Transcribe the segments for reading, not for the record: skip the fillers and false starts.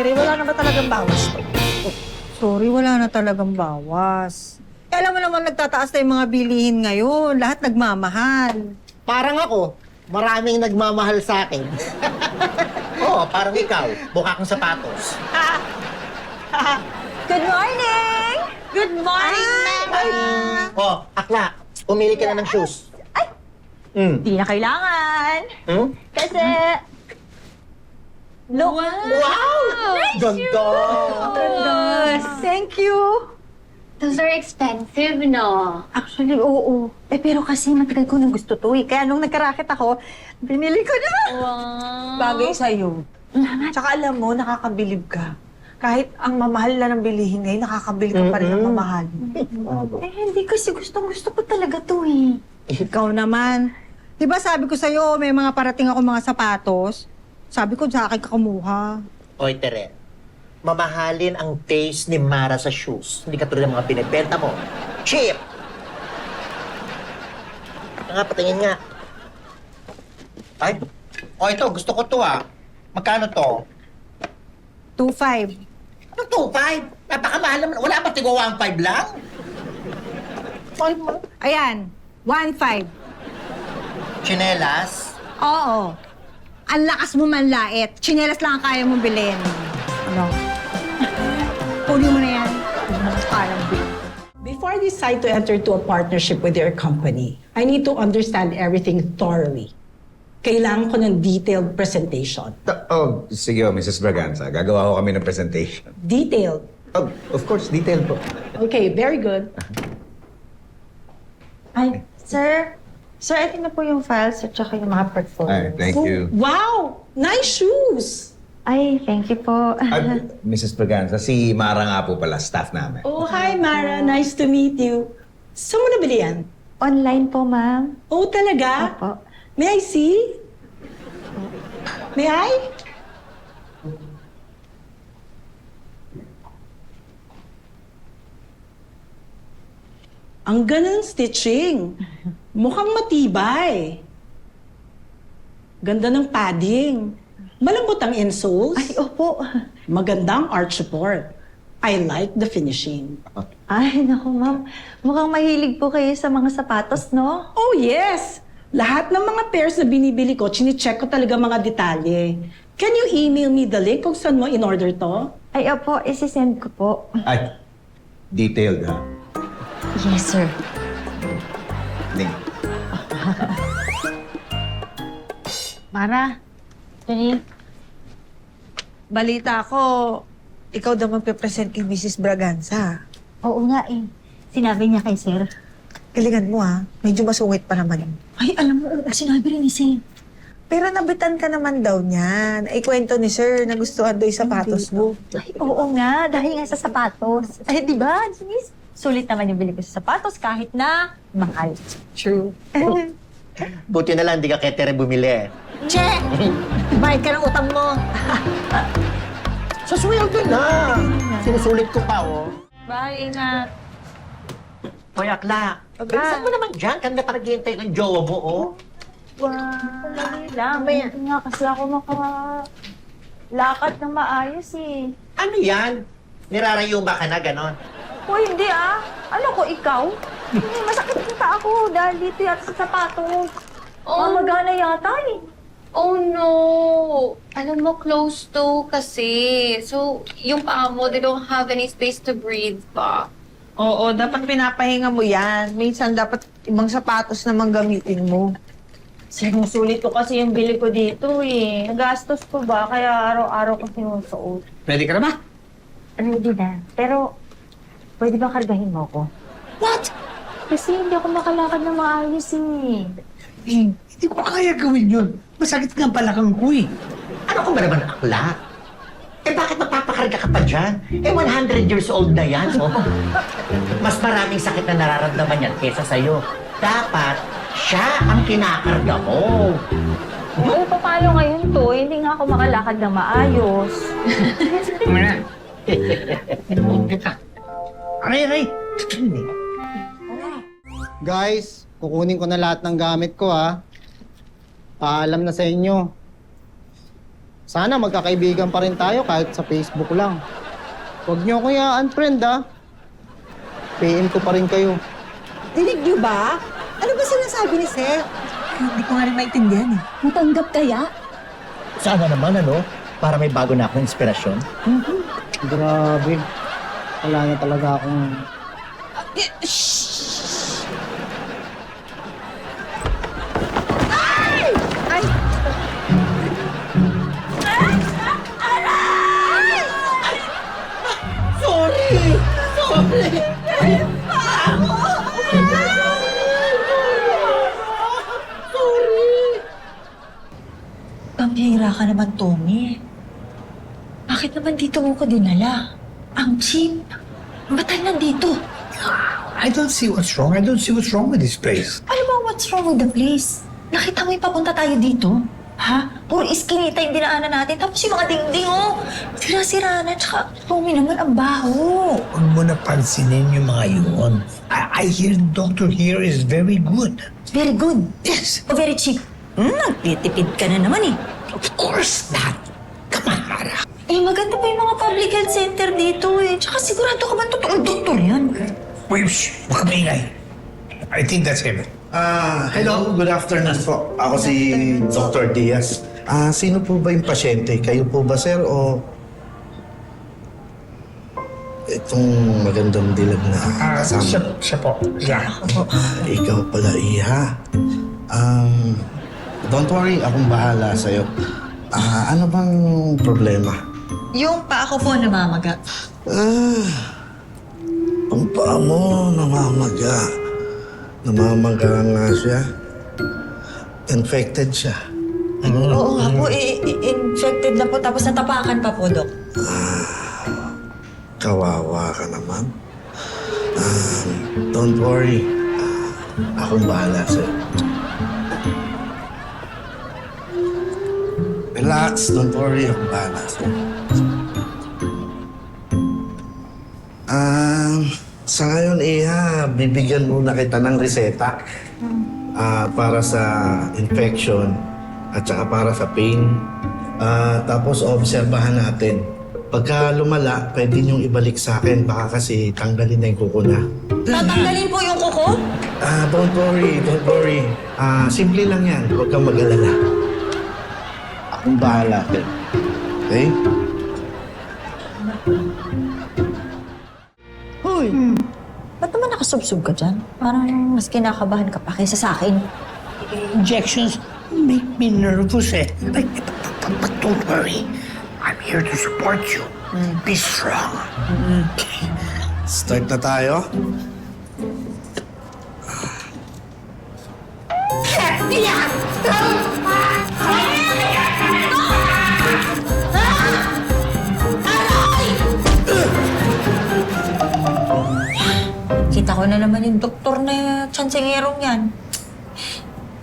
Ray, wala naman talagang bawas to. Sorry, wala na talagang bawas. Eh, alam mo naman nagtataas na yung mga bilihin ngayon. Lahat nagmamahal. Parang ako, maraming nagmamahal sa akin. Oo, parang ikaw, mukha kang sapatos. Good morning! Good morning, ma'am! Oh, akla, pumili ka na ng shoes. Di na kailangan. Kasi... Look! Wow! Ganda! Thank you! Those are expensive, no? Actually, oo. Eh, pero kasi matagal ko nang gusto to eh. Kaya nung nagkaraket ako, binili ko na. Wow! Bagay sa'yo. Tsaka alam mo, nakakabilib ka. Kahit ang mamahal na ng bilihin ngayon, nakakabili ka pa rin ng mamahal. Eh, hindi kasi gustong-gusto ko talaga to eh. Ikaw naman. Di ba sabi ko sa'yo, may mga parating ako mga sapatos? Sabi ko, sa akin ka kumuha. Oy, Tere, mamahalin ang taste ni Mara sa shoes. Hindi katulad ng mga pinibenta mo. Cheap! Nga, patingin nga. Ay, ito, gusto ko to ah. Magkano to? 2.5. Ano 2.5? Napakamahal naman. Wala ba tigo 1.5 lang? Ayan, 1.5. Chinelas? Oo. Ang lakas mo manlait. Chinelas lang ang kaya mong bilhin. Ano? Kunin mo na yan. Parang Before I decide to enter to a partnership with your company, I need to understand everything thoroughly. Kailangan ko ng detailed presentation. Oh, sige, Mrs. Braganza. Gagawa ko kami ng presentation. Detailed. Oh, of course, detailed po. Okay, very good. Ay, sir. Sir, ito na po yung files at saka yung mga portfolio. Ay, thank you. Wow! Nice shoes! Ay, thank you po. Mrs. Braganza, si Mara nga po pala, staff namin. Oh, hi Mara. Nice to meet you. Saan mo nabili yan? Online po, ma'am. Oh, talaga? Opo. May I see? May I? Ang ganang stitching. Mukhang matibay. Ganda ng padding. Malambot ang insoles. Ay, opo. Magandang arch support. I like the finishing. Ay, naku, ma'am. Mukhang mahilig po kayo sa mga sapatos, no? Oh, yes! Lahat ng mga pairs na binibili ko, chine-check ko talaga mga detalye. Can you email me the link kung saan mo in-order to? Ay, opo. Isi-send ko po. Ay, detailed ha. Yes, sir. Link. Mara, Jenny? balita ko, ikaw daw magpe-present kay Mrs. Braganza. Oo nga eh. Sinabi niya kay sir. Galingan mo ha, medyo masungit pa naman yun. Ay, alam mo, sinabi rin ni sir. Pero nabitan ka naman daw niyan. Ay, kwento ni sir, nagustuhan daw yung sapatos mo. Ay, oo nga. Dahil nga sa sapatos. Ay, di ba, Denise? Sulit naman yung bili ko sa sapatos kahit na mahal. True. Buti na lang, di ka kay Tere bumili. Che! Bayad ka ng utang mo. Sa sweldo na. Sinusulit ko pa, oh. Bye, ingat. Hoy, akla. Bilisan mo naman dyan. Kanda pa naghihintay ng jowa mo, oh. Wow. Dali lang. Hindi nga kasi ako makalakad ng maayos eh. Ano yan? Nirarayuma ka na, ganon. Hoy, hindi ah. Ano ko, ikaw? Hindi, masakit yung paa ko dahil dito yata sa sapatos. Mamagana yata eh. Oh no! Alam mo, close to kasi. So, yung paa mo, they don't have any space to breathe pa. Oo, dapat pinapahinga mo yan. Minsan dapat ibang sapatos naman gamitin mo. Sinusulit ko kasi yung bili ko dito eh. Nagastos ko ba? Kaya araw-araw ko sinusuot. Ready ka na ba? Ready na. Pero, pwede ba kargahin mo ko? What? Kasi hindi ako makalakad na maayos eh. Hindi ko kaya gawin yun. Masakit nga balakang ko eh. Ano kung ba naman akla? Eh bakit magpapakarga ka pa dyan? Eh 100 years old na yan, oh. Mas maraming sakit na nararamdaman yan kesa sa'yo. Dapat siya ang kinakarga mo. Eh, paano ngayon to? Hindi nga ako makalakad na maayos. Kumana. Kita. Aray, aray. Guys, kukunin ko na lahat ng gamit ko ha. Paalam na sa inyo. Sana magkakaibigan pa rin tayo kahit sa Facebook lang. Huwag niyo ko i-unfriend ha. PM ko pa rin kayo. Dinig niyo ba? Ano ba sinasabi ni Seth? Hindi ko nga rin maintindihan eh. Matanggap kaya? Sana naman, ano? Para may bago na akong inspirasyon. Grabe. Wala na talaga akong... Pambihira ka naman, Tommy. Bakit naman dito mo ko dinala? Ang cheap. Ba't tayo nandito? I don't see what's wrong. I don't see what's wrong with this place. Alam mo what's wrong with the place? Nakita mo yung papunta tayo dito? Ha? Puro iskinita yung dinaanan natin. Tapos yung mga dingding, oh. Sira-sira na. Tsaka, Tommy naman, ang baho. Huwag mo na pansinin yung mga yun. I hear the doctor here is very good. Very good. Yes, O very cheap. Nagtitipid ka na naman, eh. of course not. Come on, Mara. Eh, maganda pa yung mga public health center dito, eh. Tsaka sigurado ka ba totoong doktor yan? Wait, shh, huwag ka maingay. I think that's him. Hello, good afternoon po. Ako si Dr. Diaz. Sino po ba yung pasyente? Kayo po ba, sir, o... Itong magandang dilag na kasama? Siya po. Yeah. Ikaw pala, Iha. Don't worry, akong bahala sa'yo. Ano bang problema? Yung pa ako po namamaga. Ang paa mo, namamaga. Namamaga nga siya. Infected siya. Oo nga po, infected na po. Tapos natapakan pa po, Dok. Kawawa ka naman. Don't worry. Akong bahala sa'yo. Relax, don't worry. Akong bahala sa'yo. Sa ngayon, Iha, bibigyan muna kita ng reseta para sa infection at saka para sa pain. Tapos, obserbahan natin. Pagka lumala, pwede niyong ibalik sa akin. Baka kasi tanggalin na yung kuko na. Tatanggalin po yung kuko? Don't worry, don't worry. Simple lang yan. Huwag kang mag-alala. Akong bahala. Okay? Hoy! Ba't naman nakasubsob ka dyan? Parang mas kinakabahan ka pa kaysa sa akin. Injections make me nervous eh. But don't worry. I'm here to support you. Be strong. Start na tayo. Kita ko na naman yung doktor na tsansingerong yan.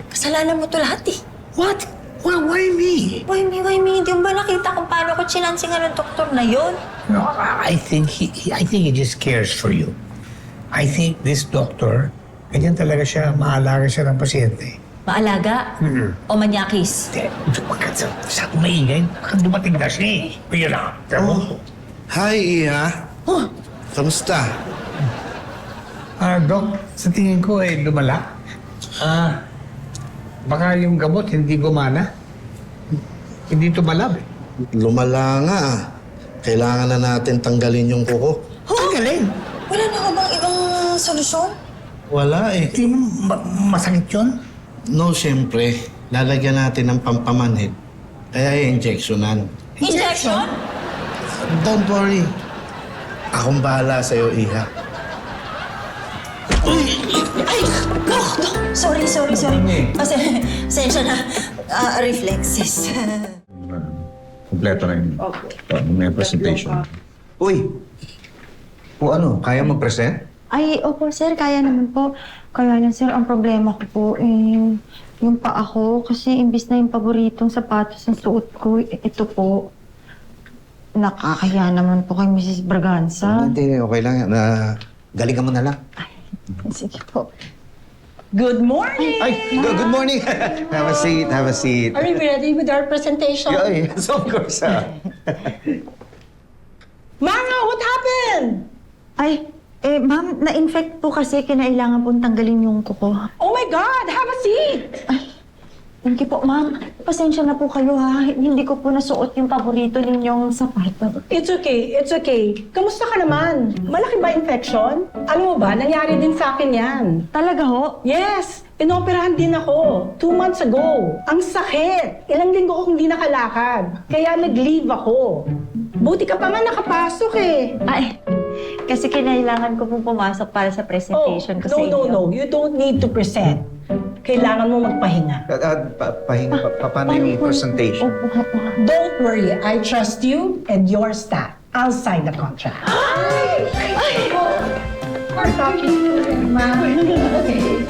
Kasalanan mo to lahat eh. What? Why me? Why me? Di mo ba nakita kung paano ko chinansingan ng doktor na yon? No, I think he just cares for you. I think this doctor, ganyan talaga siya, maalaga siya ng pasyente. Maalaga? O manyakis? Pagkat sa maingay, baka dumating na siya eh. Yun lang. Hi, Iha. Kamusta? Doc, sa tingin ko lumala. Baka yung gamot hindi gumana. Hindi tumalab. Lumala nga. Kailangan na natin tanggalin yung kuko. Galing. Wala na ako bang ibang solusyon? Wala eh. Hindi mo masakit yun? No, siyempre. Lalagyan natin ng pampamanhid. Kaya i-injectionan. Injection? Don't worry. Akong bahala sa'yo, Iha. Ay! Dok! Sorry. Pasensya na. Reflexes. Kompleto na yun. May presentation. Uy! O ano, kaya mag-present? Ay, opo sir, kaya naman po. Kaya lang sir, ang problema ko po, yung paa ko. Kasi imbis na yung paboritong sapatos ang suot ko, ito po. Nakakahiya naman po kay Mrs. Braganza. Hindi, okay lang yan. Galingan mo na lang. Sige po. Good morning! Ay, good morning. Have a seat, have a seat. Are you ready with our presentation? Yes, of course. Mara, what happened? Ay, ma'am, na-infect po kasi kinailangan pong tanggalin yung kuko. Oh my God, have a seat! Thank you po, ma'am. Pasensya na po kayo, ha. Hindi ko po nasuot yung paborito ninyong sapato. It's okay, it's okay. Kamusta ka naman? Malaki ba infection? Ano mo ba, nangyari din sa akin yan. Talaga ho? Yes, inoperahan din ako 2 months ago. Ang sakit! Ilang linggo akong hindi nakalakad. Kaya nag-leave ako. Buti ka pa nga nakapasok eh. Ay, kasi kinailangan ko pong pumasok para sa presentation ko sa inyo. No. You don't need to present. Kailangan mo magpahinga. Paano yung presentation? Don't worry, I trust you and your staff. I'll sign the contract. We're talking to him, ma'am. Okay.